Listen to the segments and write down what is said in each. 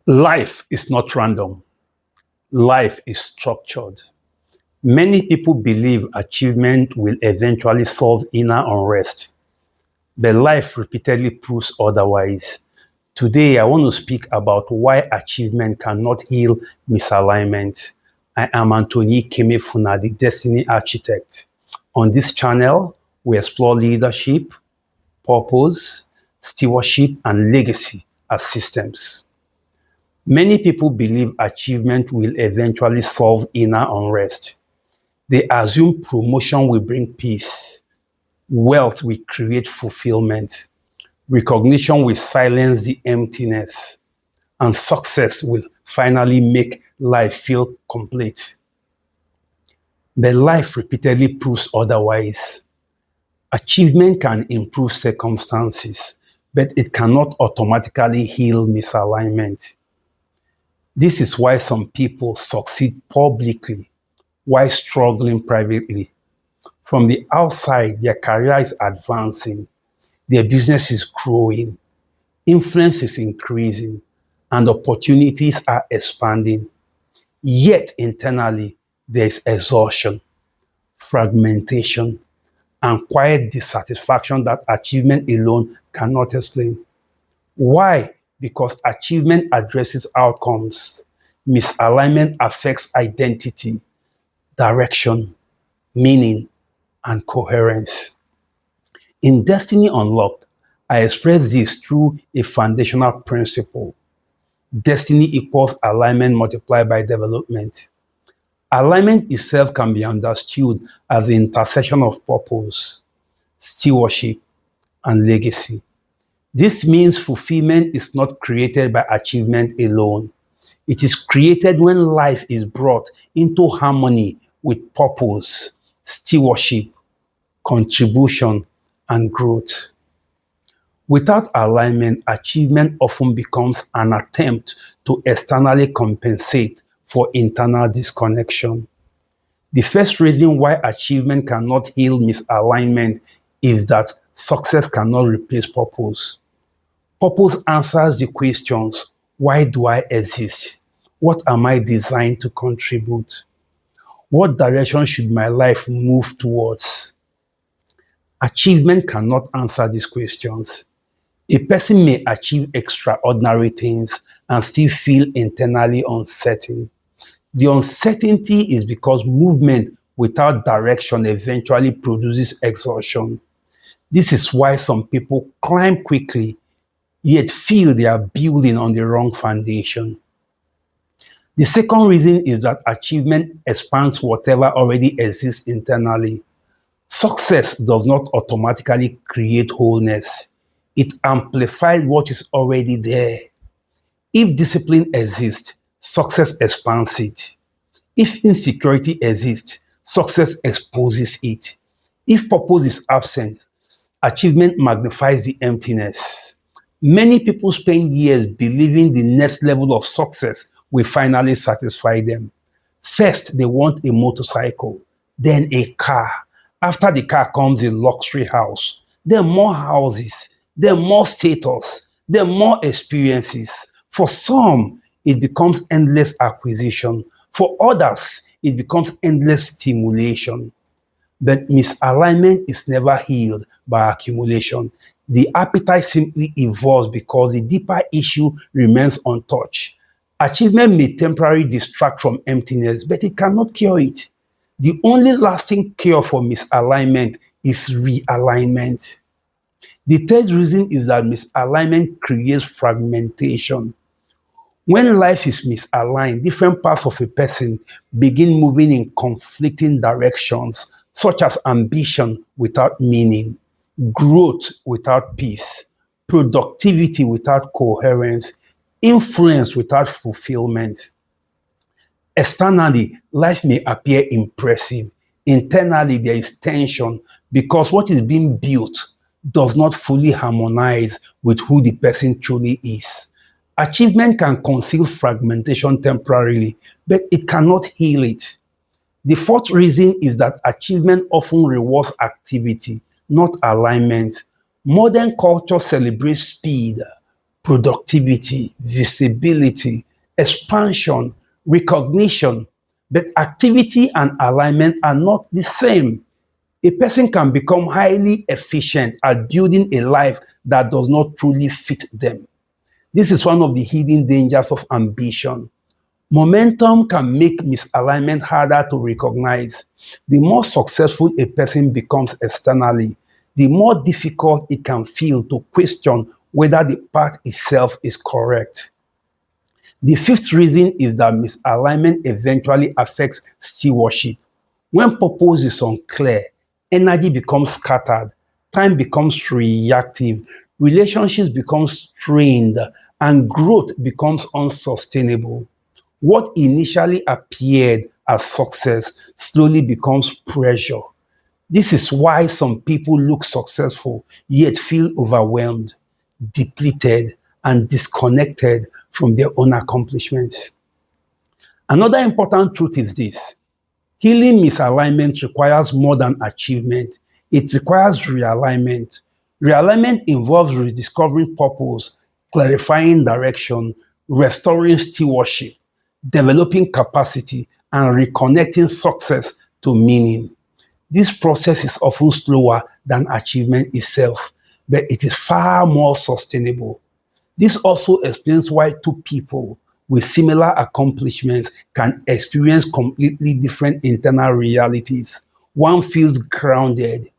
Life is not random. Life is structured. Many people believe achievement will eventually solve inner unrest, but life repeatedly proves otherwise. Today, I want to speak about why achievement cannot heal misalignment. I am Anthony Kemefuna, the Destiny Architect. On this channel, we explore leadership, purpose, stewardship, and legacy as systems. Many people believe achievement will eventually solve inner unrest. They assume promotion will bring peace, wealth will create fulfillment, recognition will silence the emptiness, and success will finally make life feel complete. But life repeatedly proves otherwise. Achievement can improve circumstances, but it cannot automatically heal misalignment. This is why some people succeed publicly while struggling privately. From the outside, their career is advancing, their business is growing, influence is increasing, and opportunities are expanding. Yet internally, there is exhaustion, fragmentation, and quiet dissatisfaction that achievement alone cannot explain. Why? Because achievement addresses outcomes. Misalignment affects identity, direction, meaning, and coherence. In Destiny Unlocked, I express this through a foundational principle. Destiny equals alignment multiplied by development. Alignment itself can be understood as the intersection of purpose, stewardship, and legacy. This means fulfillment is not created by achievement alone. It is created when life is brought into harmony with purpose, stewardship, contribution, and growth. Without alignment, achievement often becomes an attempt to externally compensate for internal disconnection. The first reason why achievement cannot heal misalignment is that success cannot replace purpose. Purpose answers the questions: why do I exist? What am I designed to contribute? What direction should my life move towards? Achievement cannot answer these questions. A person may achieve extraordinary things and still feel internally uncertain. The uncertainty is because movement without direction eventually produces exhaustion. This is why some people climb quickly, yet feel they are building on the wrong foundation. The second reason is that achievement expands whatever already exists internally. Success does not automatically create wholeness. It amplifies what is already there. If discipline exists, success expands it. If insecurity exists, success exposes it. If purpose is absent, achievement magnifies the emptiness. Many people spend years believing the next level of success will finally satisfy them. First, they want a motorcycle, then a car. After the car comes a luxury house, then more houses, then more status, then more experiences. For some, it becomes endless acquisition. For others, it becomes endless stimulation. But misalignment is never healed by accumulation. The appetite simply evolves because the deeper issue remains untouched. Achievement may temporarily distract from emptiness, but it cannot cure it. The only lasting cure for misalignment is realignment. The third reason is that misalignment creates fragmentation. When life is misaligned, different parts of a person begin moving in conflicting directions, such as ambition without meaning, growth without peace, productivity without coherence, influence without fulfillment. Externally, life may appear impressive. Internally, there is tension because what is being built does not fully harmonize with who the person truly is. Achievement can conceal fragmentation temporarily, but it cannot heal it. The fourth reason is that achievement often rewards activity, not alignment. Modern culture celebrates speed, productivity, visibility, expansion, recognition. But activity and alignment are not the same. A person can become highly efficient at building a life that does not truly fit them. This is one of the hidden dangers of ambition. Momentum can make misalignment harder to recognize. The more successful a person becomes externally, the more difficult it can feel to question whether the path itself is correct. The fifth reason is that misalignment eventually affects stewardship. When purpose is unclear, energy becomes scattered, time becomes reactive, relationships become strained, and growth becomes unsustainable. What initially appeared as success slowly becomes pressure. This is why some people look successful yet feel overwhelmed, depleted, and disconnected from their own accomplishments. Another important truth is this: healing misalignment requires more than achievement, it requires realignment. Realignment involves rediscovering purpose, clarifying direction, restoring stewardship, developing capacity, and reconnecting success to meaning. This process is often slower than achievement itself, but it is far more sustainable. This also explains why two people with similar accomplishments can experience completely different internal realities. One feels grounded,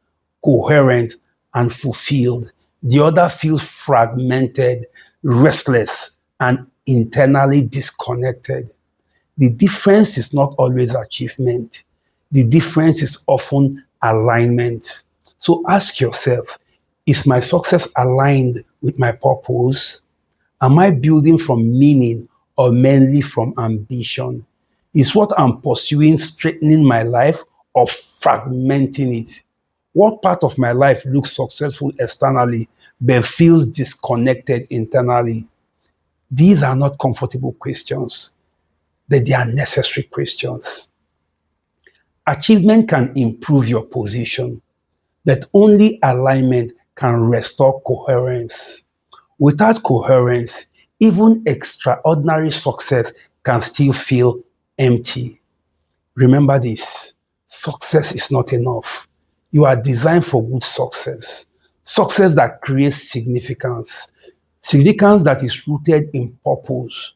coherent, and fulfilled. The other feels fragmented, restless, and internally disconnected. The difference is not always achievement. The difference is often alignment. So ask yourself, is my success aligned with my purpose? Am I building from meaning or mainly from ambition? Is what I'm pursuing straightening my life or fragmenting it? What part of my life looks successful externally but feels disconnected internally? These are not comfortable questions, but they are necessary questions. Achievement can improve your position, but only alignment can restore coherence. Without coherence, even extraordinary success can still feel empty. Remember this: success is not enough. You are designed for good success. Success that creates significance. Significance that is rooted in purpose,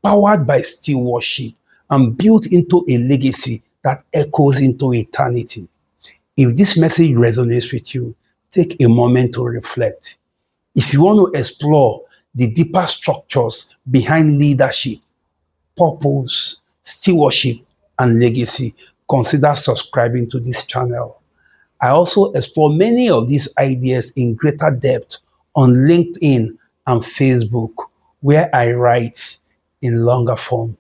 powered by stewardship, and built into a legacy that echoes into eternity. If this message resonates with you, take a moment to reflect. If you want to explore the deeper structures behind leadership, purpose, stewardship, and legacy, consider subscribing to this channel. I also explore many of these ideas in greater depth on LinkedIn and Facebook, where I write in longer form.